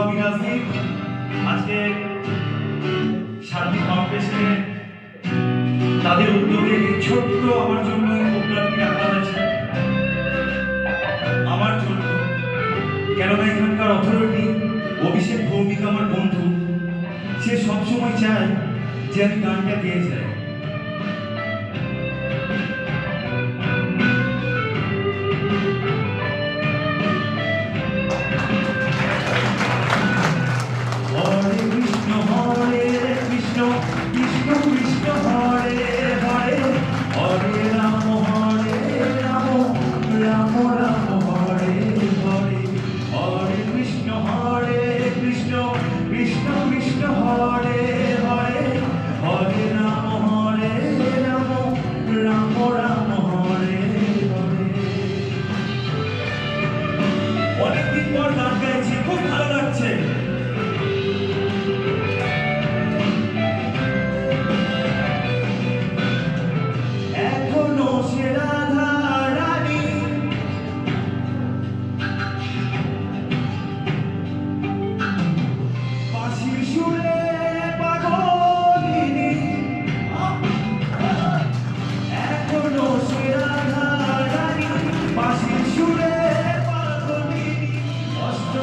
আমি রাজদীপ। আজকে শান্তি ফাউন্ডেশনে তাদের উদ্যোগে এই ছোট্ট আমার জন্য এই প্রোগ্রামটি রাখা হয়েছে, আমার জন্য। কেননা এখানকার অথরিটি অভিষেক ভৌমিক আমার বন্ধু, সে সবসময় চায় যে আমি গানটা গেয়ে যাই। হরে কৃষ্ণ কৃষ্ণ কৃষ্ণ হরে হরে, হরে রাম রাম রাম হরে হরে, হরে কৃষ্ণ কৃষ্ণ কৃষ্ণ হরে হরে, হরে রাম রাম রাম হরে হরে। অনেকদিন পর গান গাইছি, খুব ভালো লাগছে। অষ্ট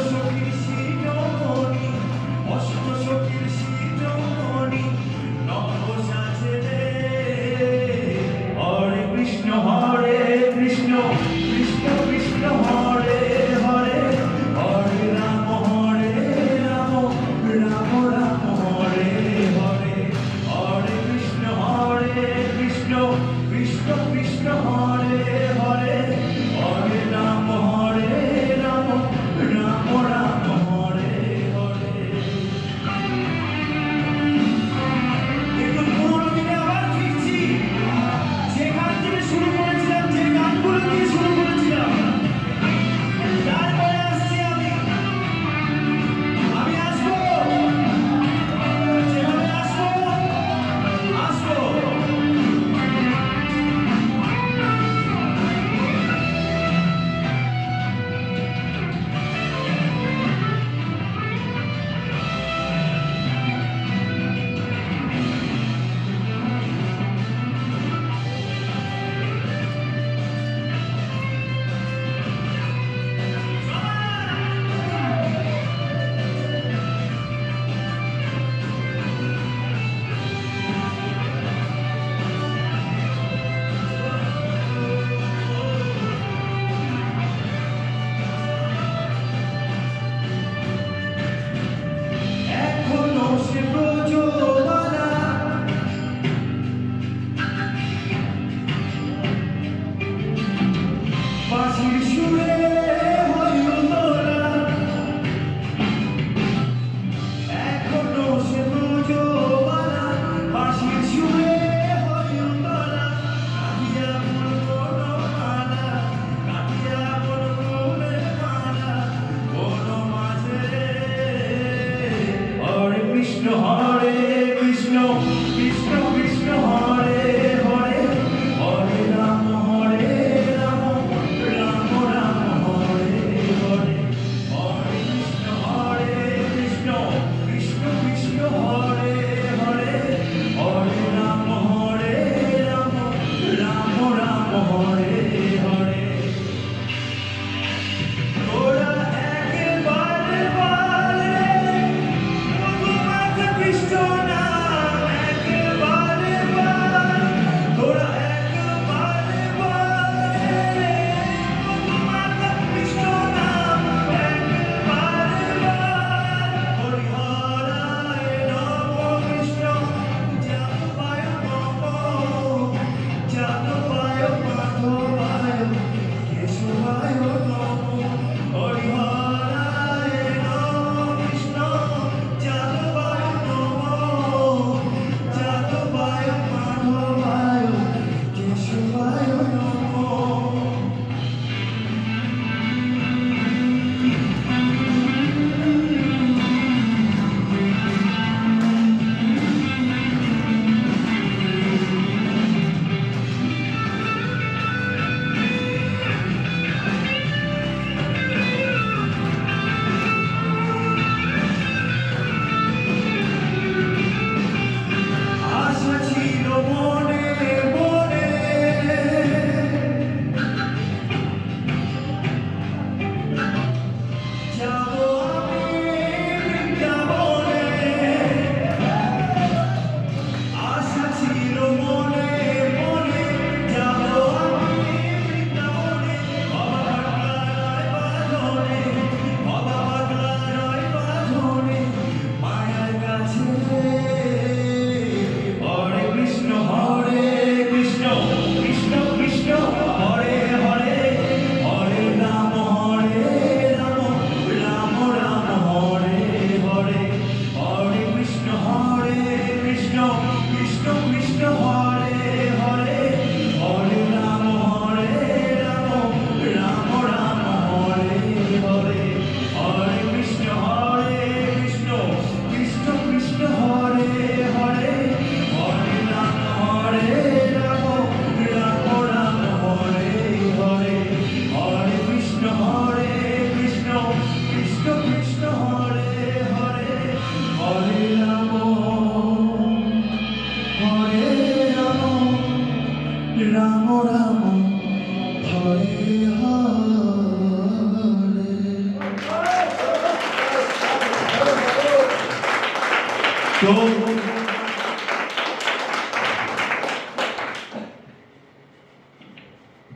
তো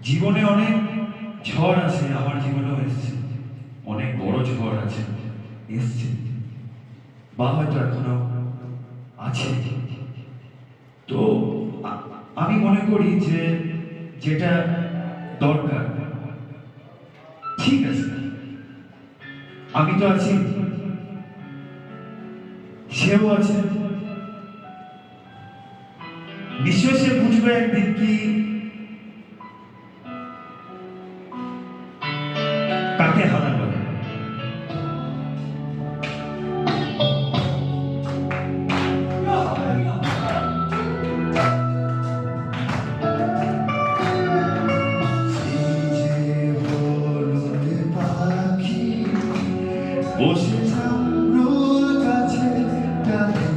জীবনে অনেক ঝড় আছে, আমার জীবনেও এসছে, অনেক বড় ঝড় আছে, এসছে বা হয়তো এখনো আছে। তো আমি মনে করি যে যেটা দরকার, ঠিক আছে, আমি তো আছি, সেও আছে, নিশ্চয় সে বুঝবে একদিন কি কাকে হারালো। বসে জামরুল গাছে ডালে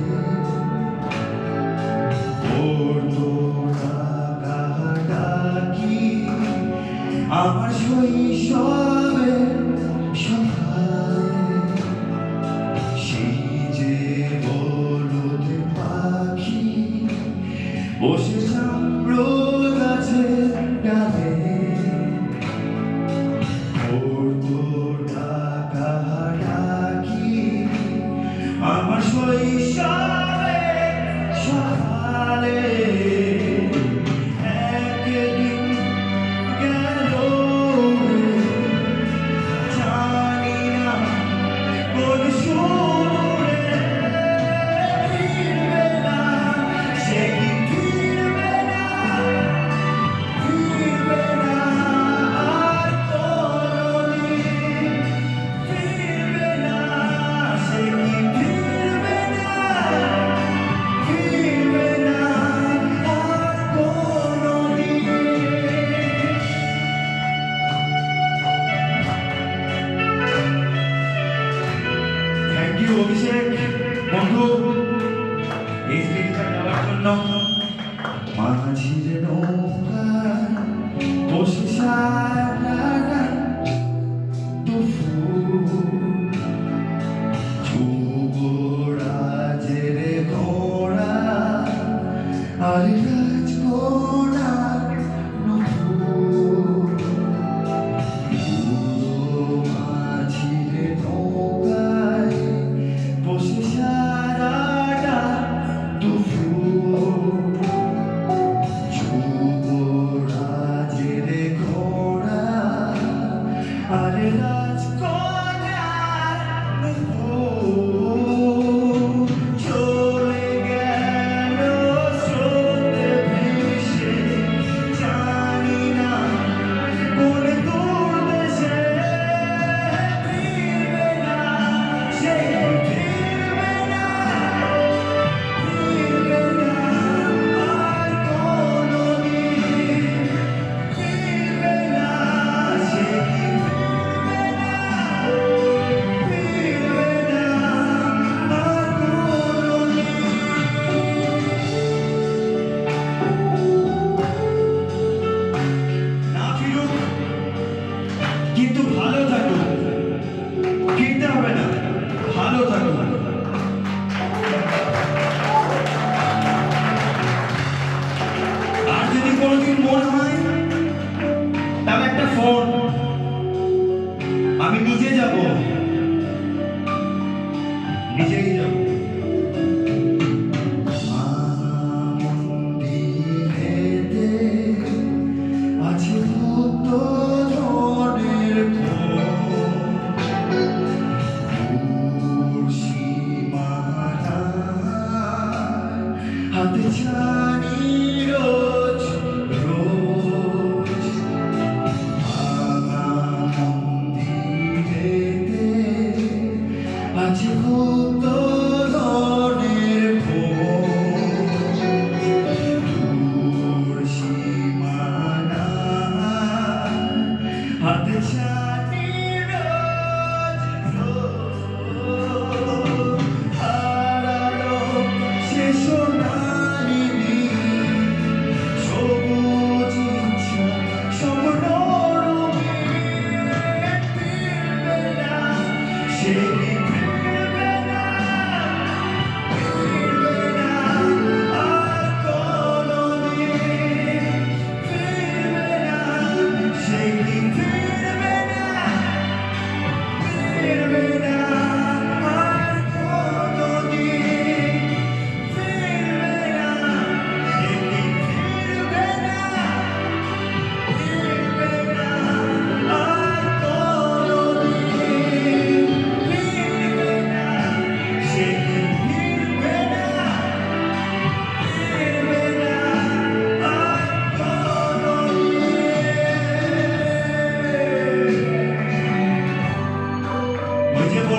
পড়তো ডাকাডাকি আমার শৈশবে সকালে। সেই যে বলদ পাখি বসে জামরুল গাছে ডালে পড়তো ডাকাডাকি আমার শৈশবে সকালে। একদিন গেল জানি না কোন সুরে ফিরবে না, সে কি ফিরবে না, ফিরবে না আর কোনদিন, ফিরবে না, সে কি ফিরবে না, ফিরবে না আর কোনদিন। থ্যাংক ইউ অভিষেক বন্ধু এই স্টেজটা দেওয়ার জন্য। মাঝির নৌকা বসে সারা দুপুর যুবরাজের ঘোড়া আর রাজঘোড়ার নুপুর। মাঝির নৌকায় বসে সারাটা দুপুর যুবরাজের ঘোড়া আর রাজকন্যার নুপুর। চলে গেল স্রোতে ভেসে, জানি না কোন দূর দেশে, ফিরবে না, সে ফিরবে না, ফিরবে না আর কোনদিন, ফিরবে না, সে কি ফিরবে না, ফিরবে না আর কোনদিন। না ফিরুক, কিন্তু ভালো থাকুক, ফিরতে হবে না, ভালো থাকুক। আর যদি কোনোদিন মনে হয় তাহলে একটা ফোন, আমি নিজে যাব, নিজেই যাব। মন্দিরেতে আছে ভক্ত জনের হাতে ছানি রোজ রোজ। ভাঙা মন্দিরেতে আছে ভক্ত জনের দূর সীমানা হাতে ছানি রোজ রোজ। হারালো সে সোনালি দিন, সবুজ ইচ্ছা স্বপ্নরঙিন, ফিরবে না, সে কি ফিরবে না, ফিরবে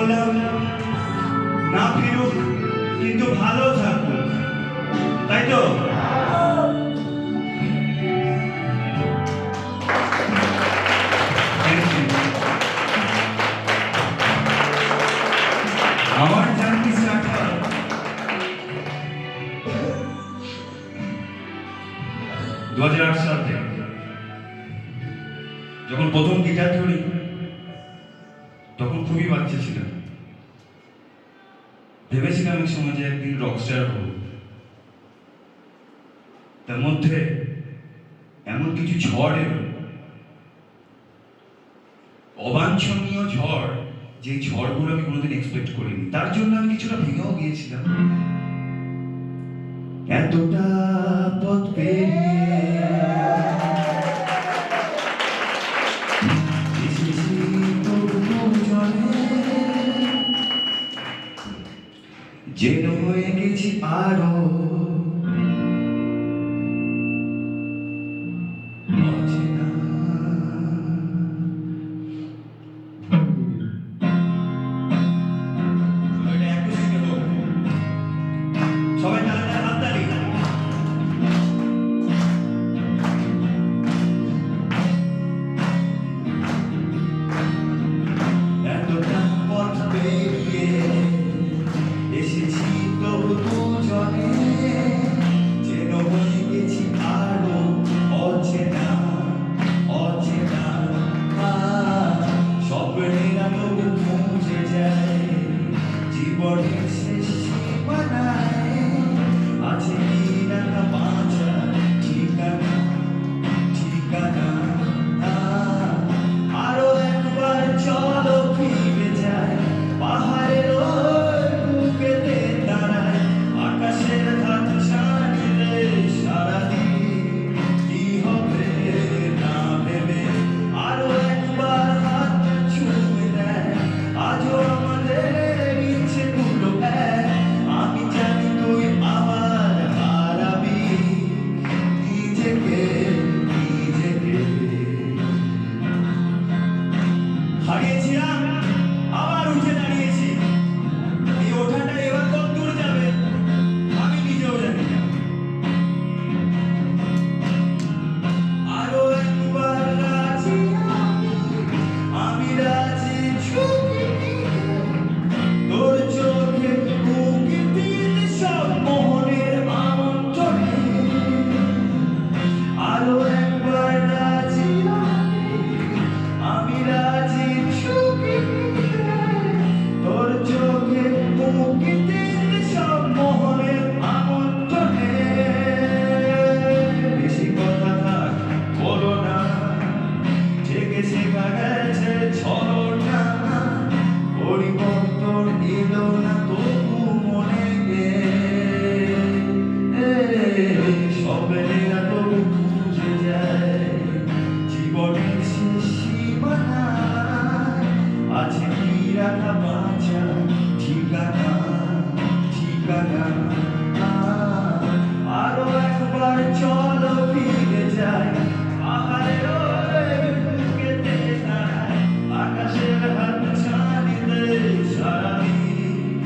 বললাম না ফিরুক, কিন্তু ভালো থাকুক, তাই তো? আমার জানতে চাকা 2008 সাল থেকে যখন প্রথম গিটার ধরি তখন খুবই বাচ্চা ছিলাম। ভেবেছিলাম এক সময় যে একদিন রকস্টার হব। তার মধ্যে এমন কিছু ঝড় এলো, অবাঞ্ছনীয় ঝড়, যে ঝড়গুলো আমি কোনোদিন এক্সপেক্ট করিনি। তার জন্য আমি কিছুটা ভেঙেও গিয়েছিলাম। এতটা পথ পেরিয়ে এসেছি তবু জলে, যেন হয়ে গেছি আরো অচেনা। সবাই তাহলে হাত তালি। এতটা পথ পেরিয়ে এসেছি তবু দুজনে, যেন হয়ে গেছি আরো অচেনা অচেনা। স্বপ্নেরা তবু মুছে যায়, জীবনের শেষ সীমানায় আছে কি রাখা বাঁচা ঠিকানা ঠিকানা। আরো একবার চলো ফিরে যায়, পাহাড়ের ওই বুকেতে দাঁড়ায়, আকাশের হাত ছাড়িলে সারাদিন কি হবে না ভেবে। আরো একবার হাত ছুঁয়ে দেয়, আজও আমাদের ইচ্ছেগুলো এক। আমি জানি তুই আবার হারাবি নিজেকে নিজেকে। হারিয়েছিলাম, আবার উঠে দাঁড়িয়েছি। এই ওঠাটা এবার কত দূর যাবে আমি নিজেও জানি না। আরো একবার রাজি আমি রাজি, ঝুঁকি নিতে তোর চোখে উঁকি দিতে সব মোহনের আমন্ত্রণে। আরো একবার রাজি আমি রাজি, ঝুঁকি নিতে তোর চোখে উঁকি দিতে সব মোহনের আমন্ত্রণে। বেশি কথা থাক বলো না, থেকে শেখা গেছে চলো না। পরিবর্তন এলো না তবু মনে স্বপ্নেরা তবু খুঁজে যায়, জীবনের শেষ সীমানায় আছে কি রাখা বাঁচা ঠিকানা ঠিকানা। আরো একবার চলো ফিরে যায়, পাহাড়ের ওই বুকেতে দাঁড়ায়, আকাশের হাত ছাড়িতে সারাদিন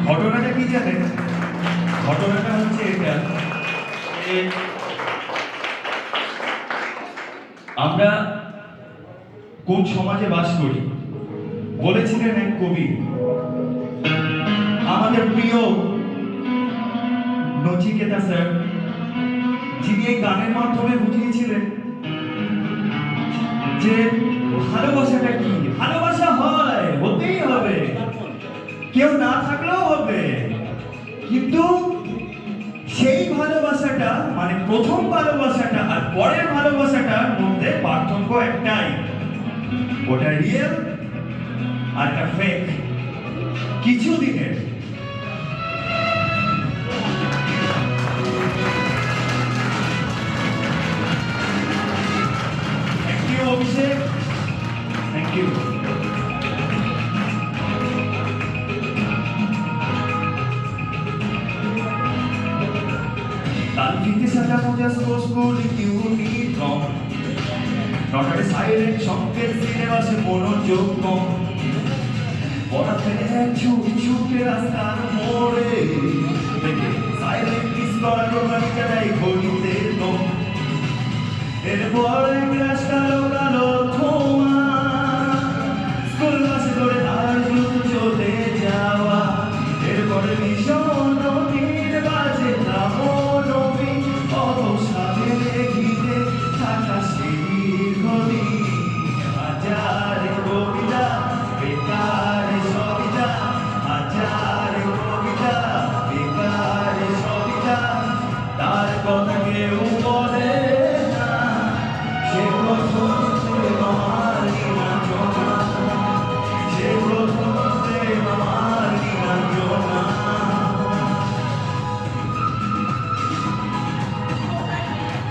ঘটনাটা কি জানেন? ঘটনাটা হচ্ছে এটা যে আমরা কোন সমাজে বাস করি। বলেছিলেন এক কবি, আমাদের প্রিয় নচিকেতা স্যার, যিনি এই গানের মাধ্যমে বুঝিয়েছিলেন যে ভালোবাসাটা কি। ভালোবাসা হয়, হতেই হবে, কেউ না থাকলেও হবে, কিন্তু সেই ভালোবাসাটা মানে প্রথম ভালোবাসাটা আর পরের ভালোবাসাটার মধ্যে পার্থক্য একটাই, ওটা রিয়েল আর একটা ফেক। কিছুদিনের Abhishek, thank you. Dal vite sagiamo già scoscoli di uniform, notare silent শঙ্কের ফিরে আসে মনোযোগ। পড়াতে ছুটে রাস্তার মোড়ে দেখে সাইলেন্ট কিস করার রোমানিকা দেয় ঘড়িতে দম। এরপর এক গ্লাস কালো কালো ধোঁয়া, স্কুল বাসে ধরে তার দ্রুত চলে যাওয়া। এরপরে ভীষণ নদীর বাজে রামনবী, অবসাদে ঘিরে থাকা সেই দীর্ঘদিন। হাজার কবিতা বেকার সবিতা, হাজার কবিতা বেকার সবিতা, তার কথা কেউ বলে না। সে প্রথম প্রেম আমার নীলাঞ্জনা, সে প্রথম প্রেম আমার নীলাঞ্জনা।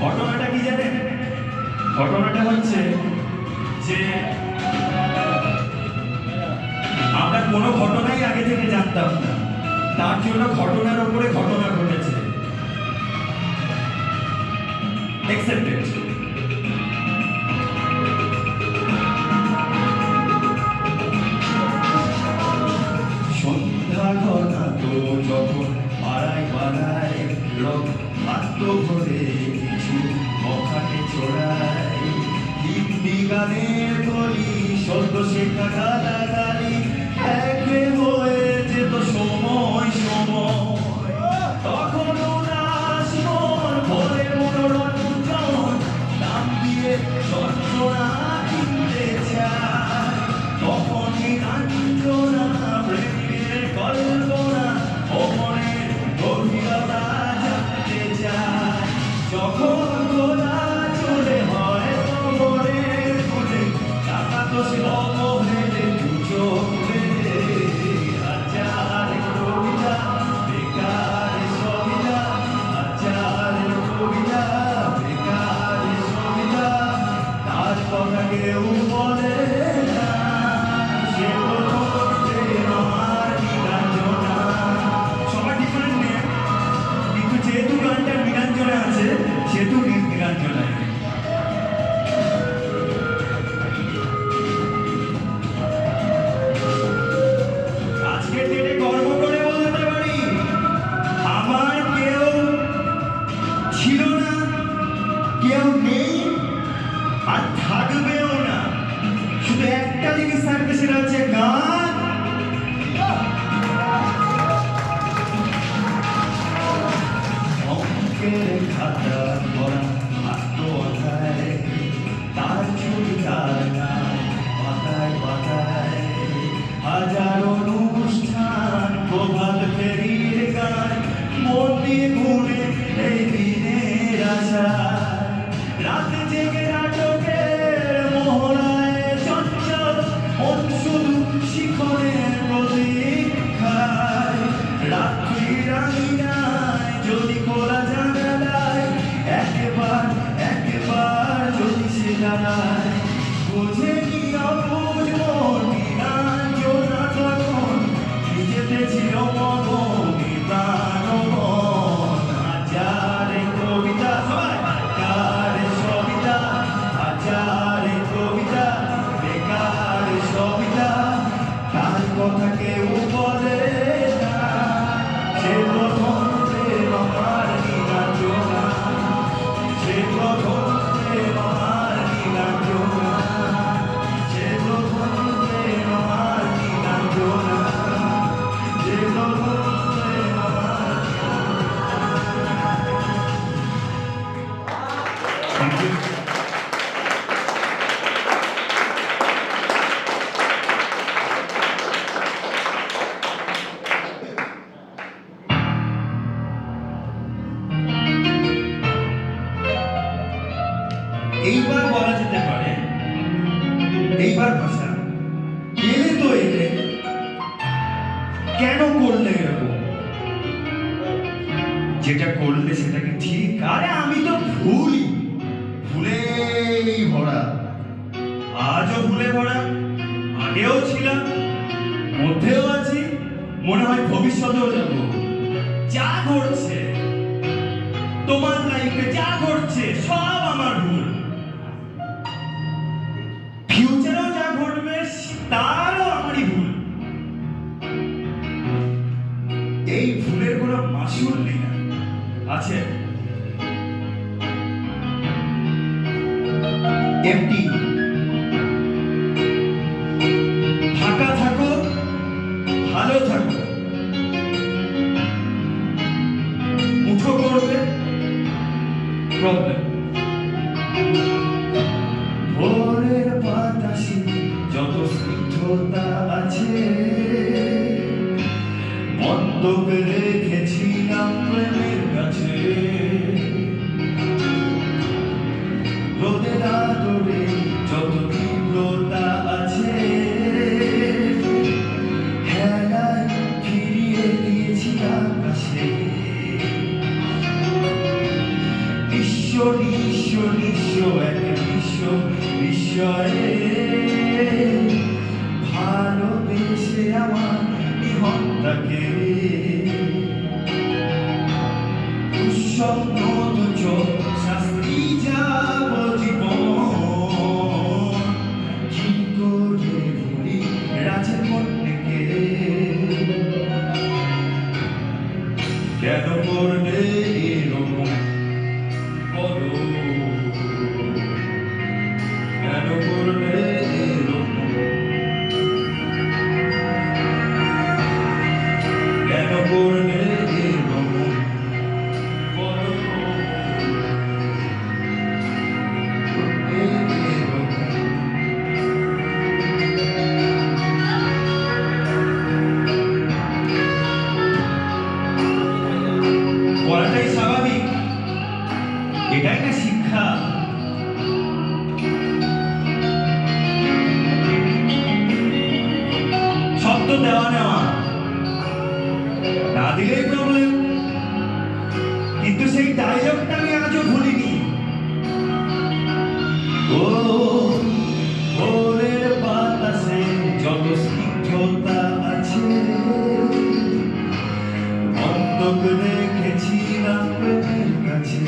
ঘটনাটা কি জানেন? ঘটনাটা হচ্ছে যে আমরা কোনো ঘটনাই আগে থেকে জানতাম না, তার জন্য ঘটনার উপরে ঘটনা ঘটেছে। Accepted. সন্ধ্যা ঘনা তো যখন পাড়ায় পাড়ায় লোক হাত ভরে কিছু বখাটে চড়ায়, হিন্দি গানের বলি সদ্য শেখা গালাগালি একে হয়ে যেত সময় সময়। তখন উদাস মন ভরে মনোরঞ্জন, দাম দিয়ে যন্ত্রণা কিনতে চায়। তখন নিরঞ্জনা প্রেমের কল্পনা ও মনের গভীরতা জানতে চায়। যখন গোলা চলে হয় মনের খুলে, টাকা তো সে অবহেলে পুজো করে। হাজার কবিতা বেকার সবিতা, হাজার কবিতা বেকার সবিতা, তার কথা কেউ বলে না। সে প্রথম প্রেম আমার নীলাঞ্জনা। সবাই ডিফারেন্ট নেই, কিন্তু যেহেতু গানটা নীলাঞ্জনা আছে সেহেতু নীলাঞ্জনায়। আজকের দিনে গর্ব করে বলতে পারি, আমার কেউ ছিল না, কেউ নেই, আর থাকবেও না। শুধু একটা জিনিস থাকবে, সেটা হচ্ছে গান। অঙ্কের খাতা ভরা আত্মঅধ্যায়, তার ছবি পাতায় পাতায়। হাজার অনুষ্ঠান প্রভাত ফেরির গান, মন দিয়ে ঘুরে এই দিনের আশা। রাতে জেগে নাটকের মহড়ায় চঞ্চল মন শুধু শিখনের প্রতীক্ষায়। রাত্রি রাঙিনায় যদি খোলা জানালায় একবার একবার যদি সে দাঁড়ায়, বোঝে কি অবুঝ মন নীলাঞ্জনা তখন নিজেতে ছিল মগনি প্রাণ মন। হাজার কবিতা বেকার সবিতা, হাজার কবিতা বেকার সবিতা, তার কথা কেউ বলে না। কেন করলে এরকম? যেটা করলে সেটা কি ঠিক? আরে আমি তো ভুলেই ভরা, আজও ভুলে ভরা, আগেও ছিলাম, মধ্যেও আছি, মনে হয় ভবিষ্যতেও যাব। যা ঘটছে তোমার লাইফে, যা ঘটছে সব আমার ভুল। ফিউচারেও যা ঘটবে তারও আমারই ভুল। এই ভুলের কোনো মাসুল নেই না, আছে এমটি। ফাঁকা থাকো, ভালো থাকো, উঠো করবে প্রবলেম। ভোরের বাতাসে যত স্নিগ্ধতা আছে, মন্তব্য রেখেছিলাম প্রেমের কাছে। রোদের আদরে যত তীব্রতা আছে, হেলায় ফিরিয়ে দিয়েছি আকাশে। বিশ্ব নিঃস্ব নিঃস্ব এক বিশ্ব বিস্ময়ে, ভালোবেসে আমার নিহন্তাকে। দুঃস্বপ্ন তুচ্ছ শাস্তি যাবজ্জীবন, কি করে ভুলি রাজের মনকে। কেন করলে এরকম বলো, কেন করলে এরকম, কেন করলে এরকম বলো, বলাটাই স্বাভাবিক, এটাই না শিক্ষা। শব্দ দেওয়া নেওয়া না দিলেই প্রবলেম, কিন্তু সেই ডায়লগটা আমি আজও ভুলিনি। ও ভোরের বাতাসে যত স্নিগ্ধতা আছে, বন্ধক রেখেছিলাম প্রেমের কাছে।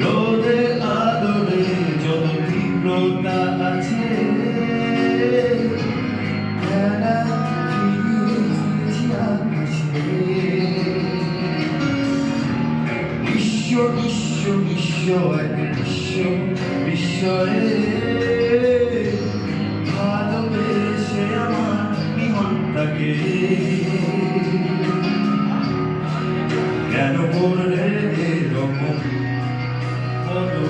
রোদে আদরে যত তীব্রতা আছে, বিশ্ব বিশ্ব বিশ্ব এক বিশ্ব বিস্ময়ে, ভালোবেসে আমার নিহন্তাকে। কেন করলে এরকম বলো,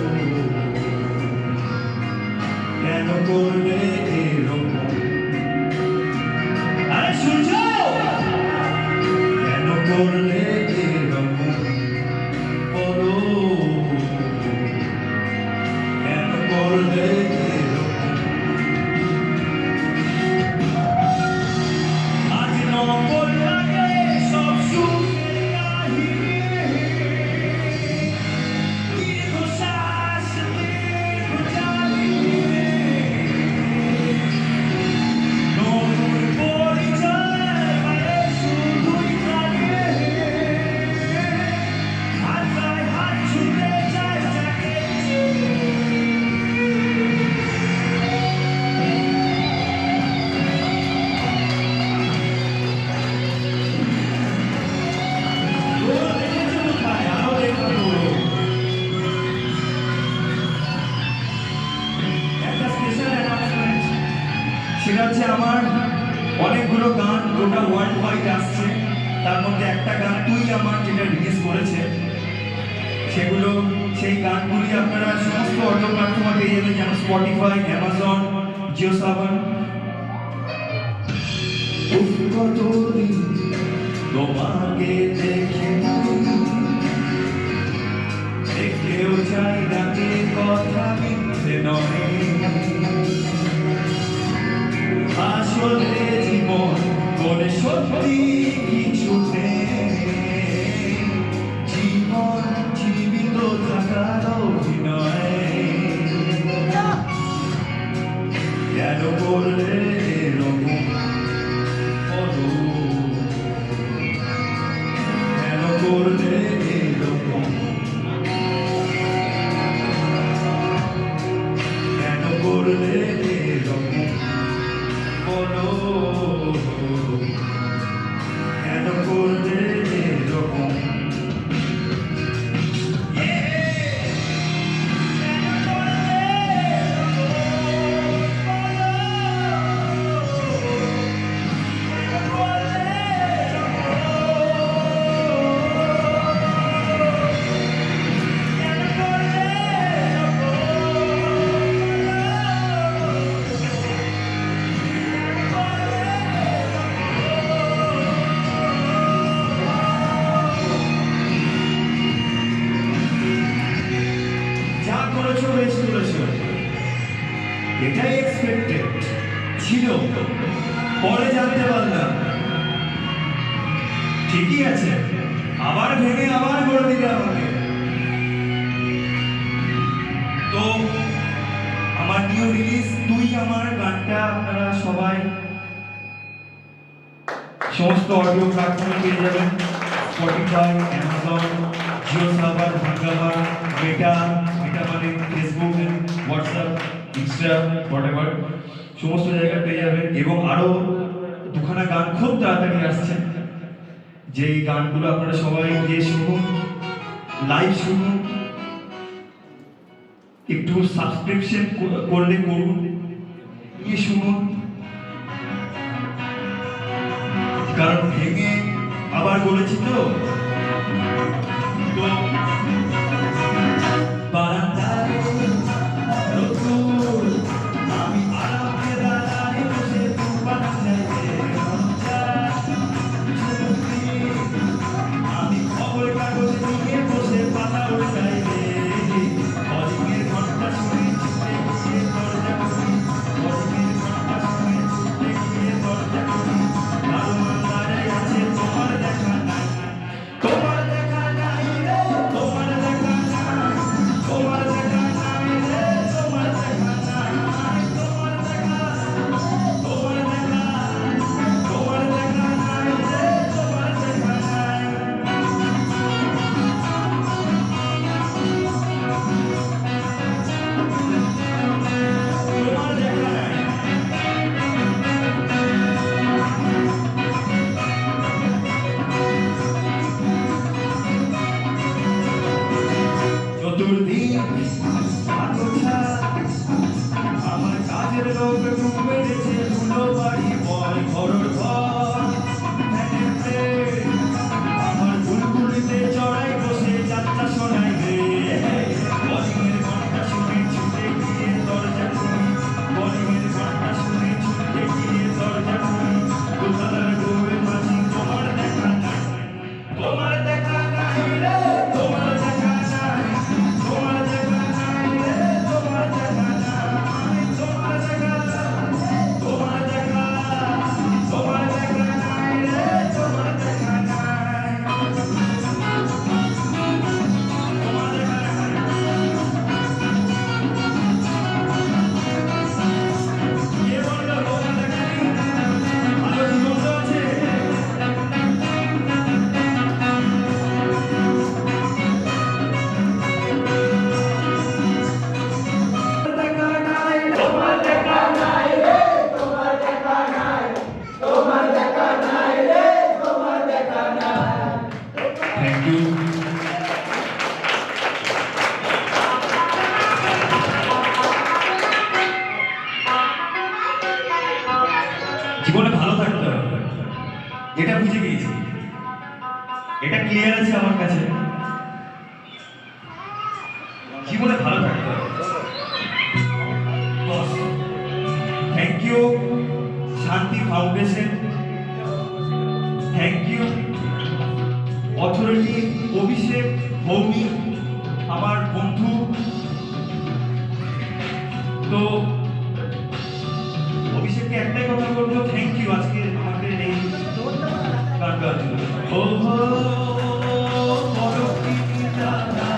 কেন করলে এরকম? আরে শুনছো? কেন করলে এরকম বলো, কেন করলে এরকম? আজ নকল লাগে সব সুখের কাহিনী, দীর্ঘশ্বাস দীর্ঘ নতুন পরিচয় মানে শুধুই খালি, হাতটায় হাত ছুঁতে চায় যাকে ওরা দেখেছো কোথায়, আরো দেখো। একটা স্পেশাল অ্যানাউন্সমেন্ট, সেটা হচ্ছে আমার অনেকগুলো গান গোটা ওয়ার্ল্ড ওয়াইড আসছে, তার মধ্যে একটা গান তুই আমার যেটা রিলিজ করেছে, সেগুলো সেই গানগুলি আপনারা সমস্ত অডিও প্ল্যাটফর্মে পেয়ে যাবেন, যেমন স্পটিফাই, অ্যামাজন, জিও সাবন। কতদিন তোমাকে দেখে দেখেও চাই না, এ কথা মিথ্যে নয়, আসলে বলো কেন করলে এরকম যা করেছো বেশ করেছো এটাই এক্সপেক্টেড ছিল পরে জানতে পারলাম ঠিকই আছে আবার ভেঙে আবার করে দিতে আমাকে তো আমার নিউ রিলিজ তুই আমার গানটা আপনারা সবাই সমস্ত অডিও প্ল্যাটফর্মে পেয়ে যাবেন স্পটিফাই অ্যামাজন জিও সার্ভার ভাঙ্গাভার মেটা মানে ফেসবুক হোয়াটসঅ্যাপ ইনস্টা হোয়াটএভার সমস্ত জায়গায় পেয়ে যাবেন এবং আরও দুখানা গান খুব তাড়াতাড়ি আসছে যেই গানগুলো আপনারা সবাই গিয়ে শুনুন লাইভ শুনুন একটু সাবস্ক্রিপশন করলে করুন গিয়ে শুনুন কারণ ভেঙে আবার বলেছি তো বারান্দায় রোদ্দুর, আমি আরামে দাঁড়াই বসে দুবার চাইতে মন চায়। আমি খবর কাগজে নিয়ে বসে পাতা উল্টাই রে কলিংয়ের ঘন্টা শুনে ছুটে গিয়ে দরজা খুলি কলিংয়ের ঘন্টা শুনে ছুটে গিয়ে দরজা খুলি দারোয়ান দাঁড়াই আছে তোমার দেখা নাই তোমার দেখা নাই রে তোমার দেখা নাই তোমার দেখা নাই রে তোমার দেখা নাই তোমার দেখা তোমার দেখা তোমার দেখা নাই রে তোমার দেখা নাই তোমার দেখা নাই চতুর্দিক আলোছা আমার কাজের লোক ঘুম বেড়েছে ধুলো বাড়ি বয় ঘরর ঘর ফ্যানের প্লেট আমার বুলবুলিতে চড়াই বসে যাত্রা শোনাই রে কলিংয়ের ঘন্টা শুনে ছুটে গিয়ে দরজা খুলি কলিংয়ের ঘন্টা শুনে ছুটে গিয়ে দরজা খুলি দোতলার বউয়ের মাঝি তোমার দেখা নাই তোমার দেখা নাই রে তোমার দেখা নাই তোমার দেখা নাই রে তোমার দেখা নাই তোমার দেখা তোমার দেখা তোমার দেখা নাই রে তোমার দেখা নাই তোমার দেখা নাই কে বললো তোমার দেখা নেই আলো জীবন্ত আছে দেখা নাই তোমার দেখা নাই রে তোমার দেখা নাই তোমার দেখা নাই রে তোমার দেখা নাই থ্যাংক ইউ জীবনে ভালো থাকতে হবে এটা বুঝে গিয়েছি এটা ক্লিয়ার আছে আমার কাছে জীবনে ভালো থাকতে হবে থ্যাংক ইউ শান্তি ফাউন্ডেশন থ্যাংক ইউ অথরিটি অভিষেক ভৌমিক আমার বন্ধু তো অভিষেককে একটাই কথা বলবো থ্যাংক ইউ আজকে আমাকে এই গান গাওয়ার জন্য ও হো বড় কি দাদা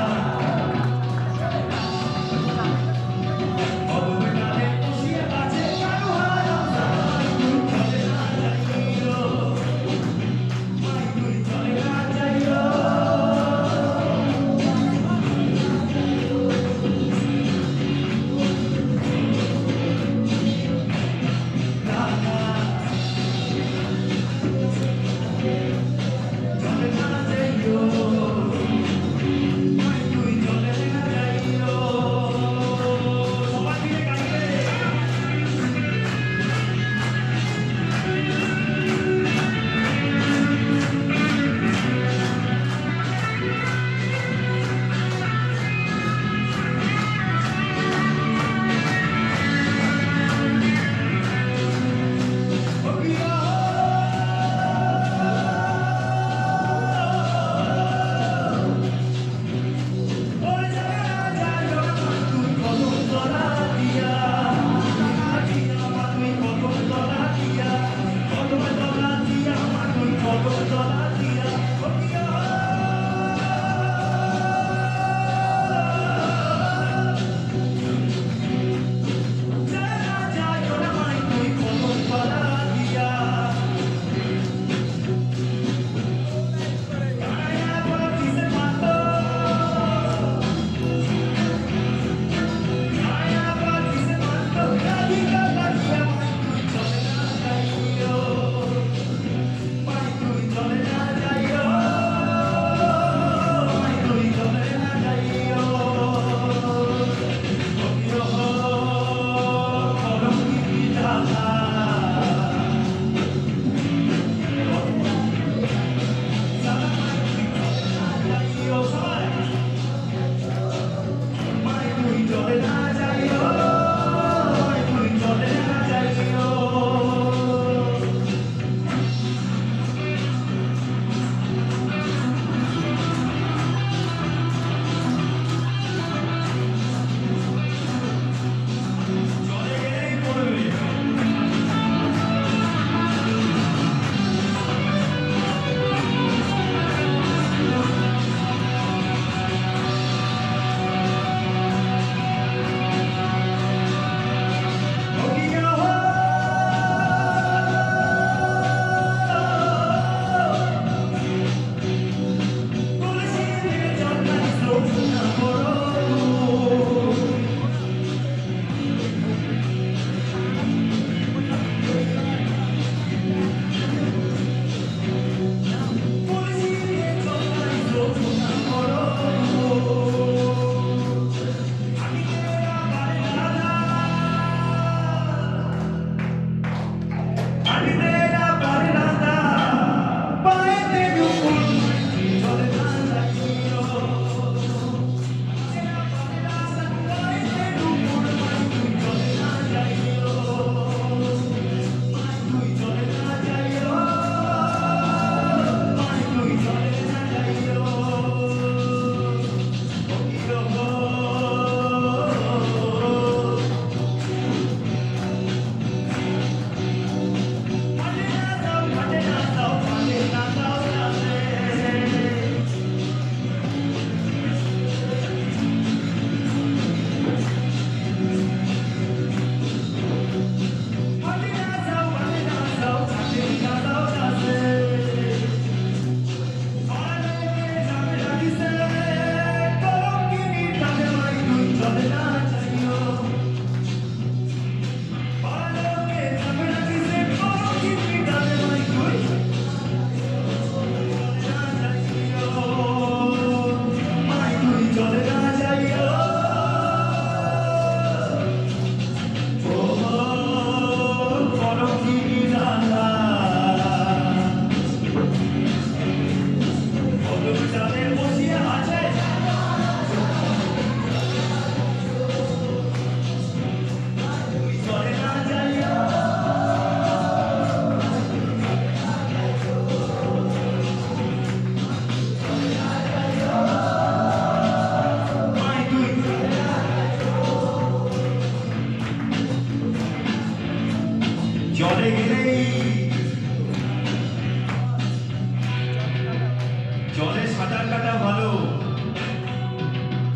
অবগানে বসিয়ে আছে কারো হারা চলে না যাইও মাই তুই চলে না যাইও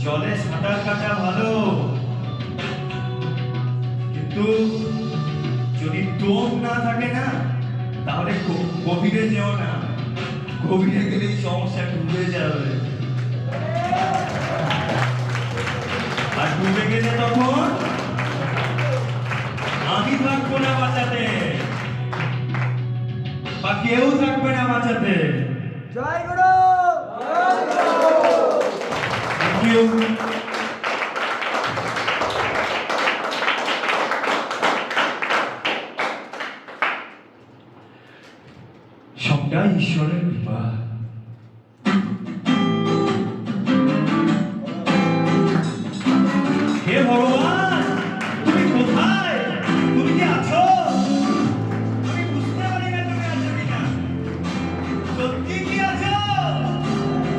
জলে সাঁতার কাটা ভালো, কিন্তু যদি টোপ না থাকে না তাহলে গভীরে যেও না, গভীরে গেলেই সমস্যা ডুবে যাবে। আর ডুবে গেলে তখন আমি থাকবো না বাঁচাতে, বা কেউ থাকবে না বাঁচাতে। জয় গুরু। Thank you. সবটাই ঈশ্বরের কৃপা। হে ভগবান, তুমি কোথায়? তুমি কি আছো? আমি বুঝতে পারি না তুমি আছো কিনা। সত্যি কি আছো?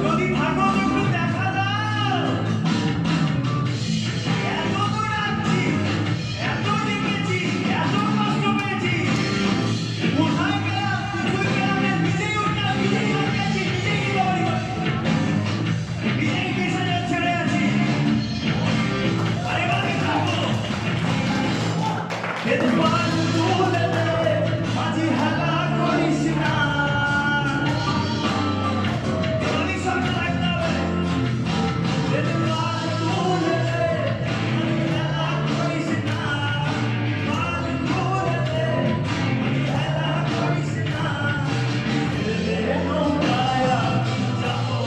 যদি থাকো একটু দেখা দাও। এত তো ডাকছি, এত ডেকেছি, এত কষ্ট পেয়েছি, কোথায় গেলাম? তুই গেলাম, নিজেই উঠলাম, নিজেই উঠেছি, নিজেই বাড়ি নিজেই পেছনে ছেড়ে আছি। আরে বাড়ি থাকো। হেদুয়ার তুলে মাঝি হালা করিস না। এবারই সব লাগতে হবে। হেদুয়ার তুলে মাঝি হালা করিস না। মাঝ তুলে মাঝি হালা করিস না। ছেলে নৌকায়া যাবো,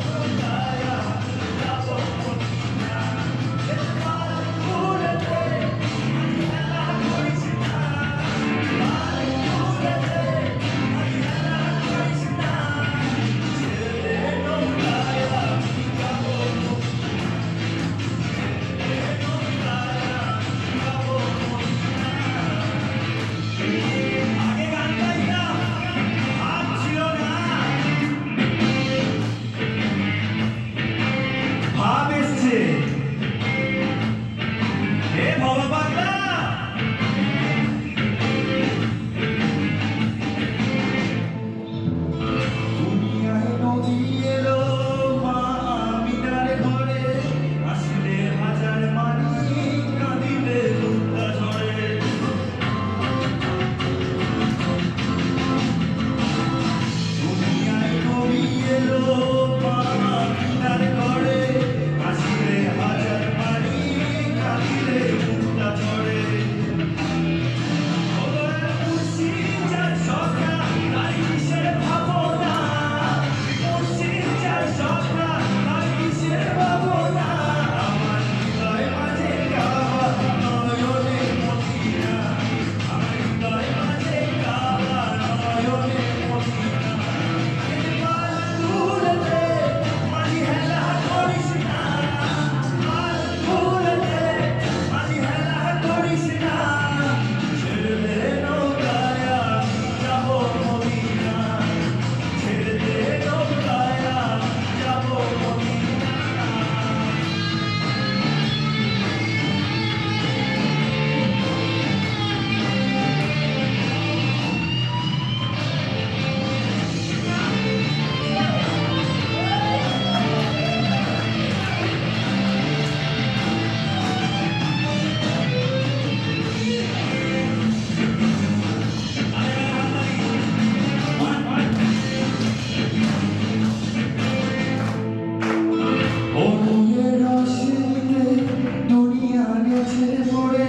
নৌকায়া যাবো মদিনা। হেদুয়ার তুলে মাঝি হালা করিস না। মাঝ তুলে মাঝি হালা করিস না। ছেলে নৌকায়া যাবো, আগে গান গাইতাম, হাত ছিল না, ভাব এসছে। হে ভবপাগলা, দুনিয়ায় নদী এলো মা আমিনার ঘরে, আসলে হাজার মানি কাঁদিলে মুক্তা ঝরে। দুনিয়ায় নদী এলো মা আমিনার ঘরে, আসলে হাজার মানি কাঁদিলে মুক্তা ঝরে। ওরা মুর্শিদ যার সখা, তার কিসের ভাবনা? মুর্শিদ যার সখা, তার কিসের ভাবনা? আমার হৃদয় মাঝে কাবা, নয়নে মদিনা। আমার হৃদয় মাঝে কাবা, নয়নে মদিনা। মাল তুলতে মাঝি হেলা করিস না। মাল তুলতে মাঝি হেলা করিস না। ছেড়ে দে নৌকায় আমি যাবো মদিনা। ছেড়ে দে নৌকায় আমি যাবো মদিনা। অনুয়ের রসিকে দুনিয়া গেছে ভরে,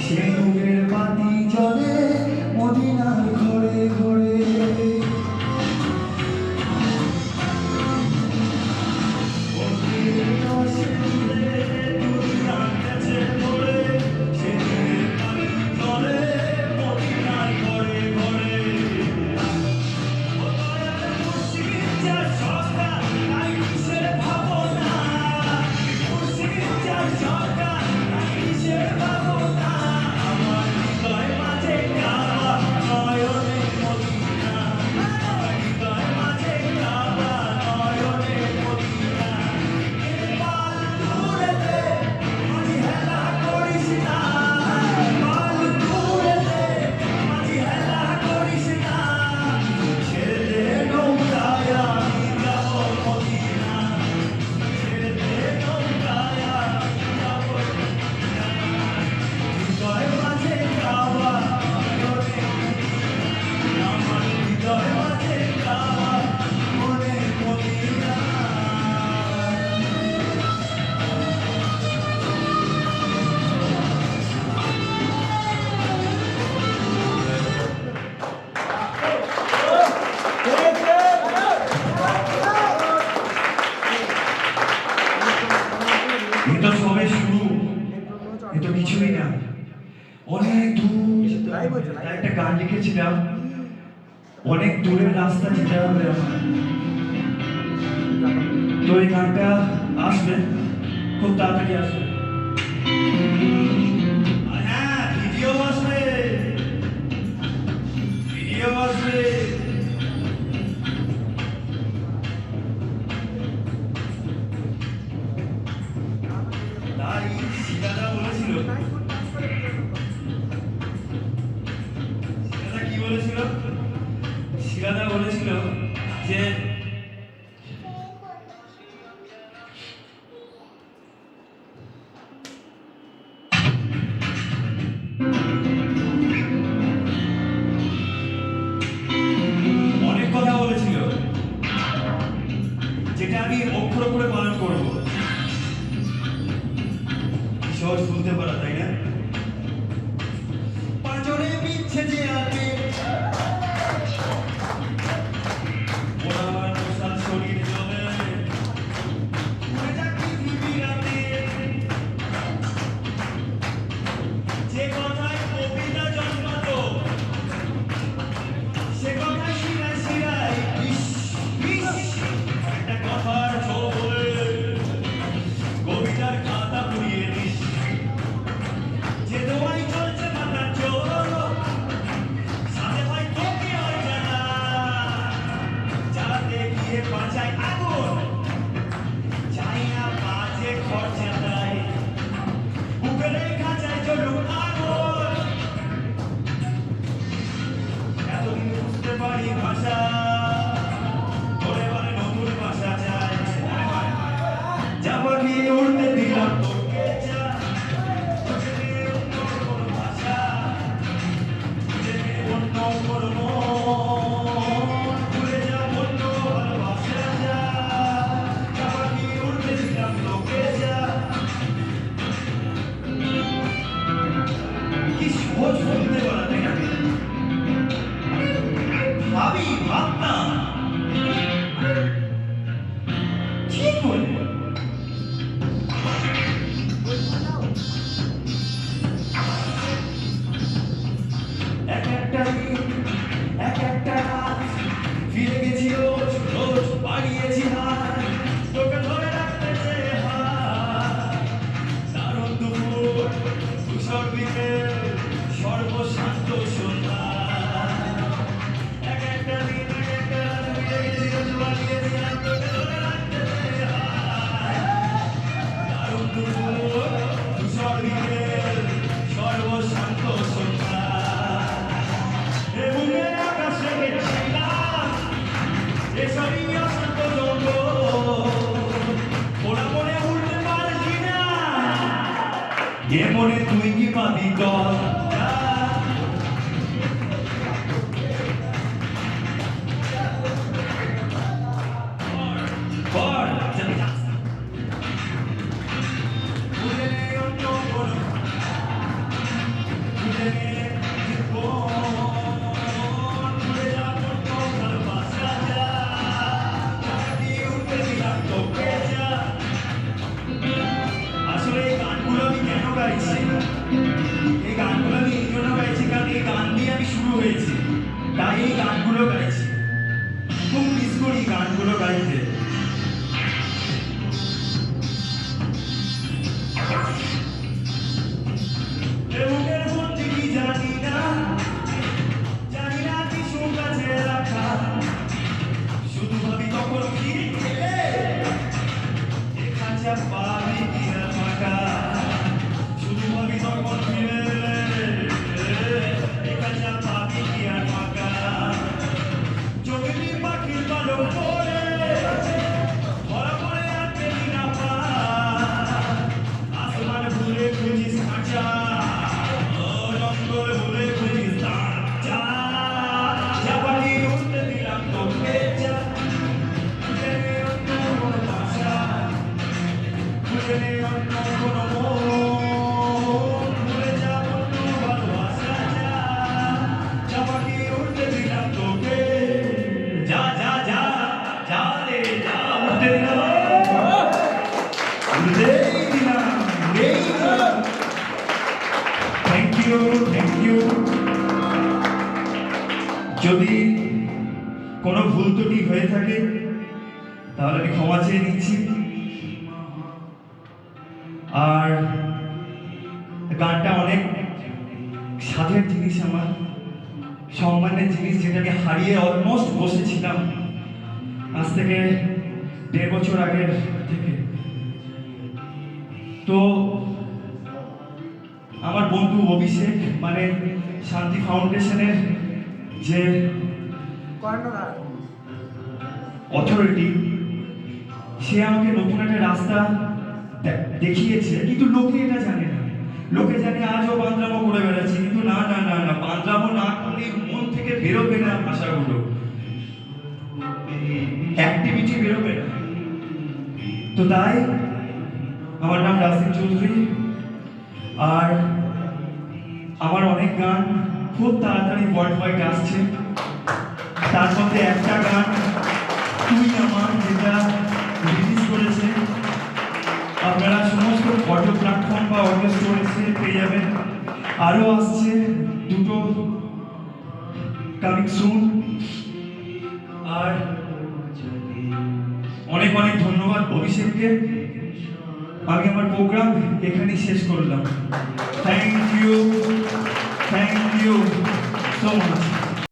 সে নূরের বাতি জ্বলে মদিনার ঘরে ঘরে। অনুয়ের রসিকে দুনিয়া গেছে ভরে, সে নূরের বাতি জ্বলে মদিনার ঘরে ঘরে। মুর্শিদ যার সখা, তার কিসের ভাবনা? মুর্শিদ যার সখা, তার কিসের ভাবনা? আমার হৃদয় মাঝে তাই একটা গান লিখেছিলাম, অনেক দূরের রাস্তা যেতে হবে আমার। তো এই গানটা আসবে, খুব তাড়াতাড়ি আসবে। আর হ্যাঁ, ভিডিও আসবে, ভিডিও আসবে। তাই শিলাদা বলেছিল, শিলাদা কি বলেছিল? শিলাদা বলেছিল যে অনেক কথা বলেছিল, যেটা আমি অক্ষর অক্ষরে পালন করবো। সহজ শুনতে পারা, তাই না? পাঁচরে বিচ্ছে যে আগে ওরা মশাল শরীর জলে উড়ে যাক পৃথিবী রাতে। যে কথায় কবিতা জন্মাতো সে কথায় শিরায় শিরায় বিষ বিষ। একটা কথার ঝোলে কবিতার খাতা পুড়িয়ে দিস। যে দোয়াই চলছে মাথার জোর যদি কোনো ভুল ত্রুটি হয়ে থাকে তাহলে আমি ক্ষমা চেয়ে নিচ্ছি। আর গানটা অনেক সাধের জিনিস, আমার সম্মানের জিনিস, যেটাকে হারিয়ে অলমোস্ট বসেছিলাম আজ থেকে 1.5 বছর আগের থেকে। তো আমার বন্ধু অভিষেক, মানে শান্তি ফাউন্ডেশনের যে অথরিটি, সে আমাকে নতুন একটা রাস্তা দেখিয়েছে, কিন্তু লোকে এটা জানে না। লোকে জানে আজও বান্দরামো করে বেড়াচ্ছি, কিন্তু না না না না, বান্দরামো না করলে মন থেকে বেরোবে না ভাষাগুলো, অ্যাক্টিভিটি বেরোবে না। তো তাই আমার নাম রাসিম চৌধুরী, আর আমার অনেক গান খুব তাড়াতাড়ি ওয়ার্ল্ড ওয়াইড আসছে। তার মধ্যে একটা গান তুই আমার, যেটা রিলিজ করেছে, আপনারা সমস্ত অডিও প্ল্যাটফর্ম বা অডিও স্টোরেজে পেয়ে যাবেন। আরও আসছে দুটো কামিং সুন। আর অনেক অনেক ধন্যবাদ অভিষেককে। আমি আমার প্রোগ্রাম এখানেই শেষ করলাম। Thank you so much.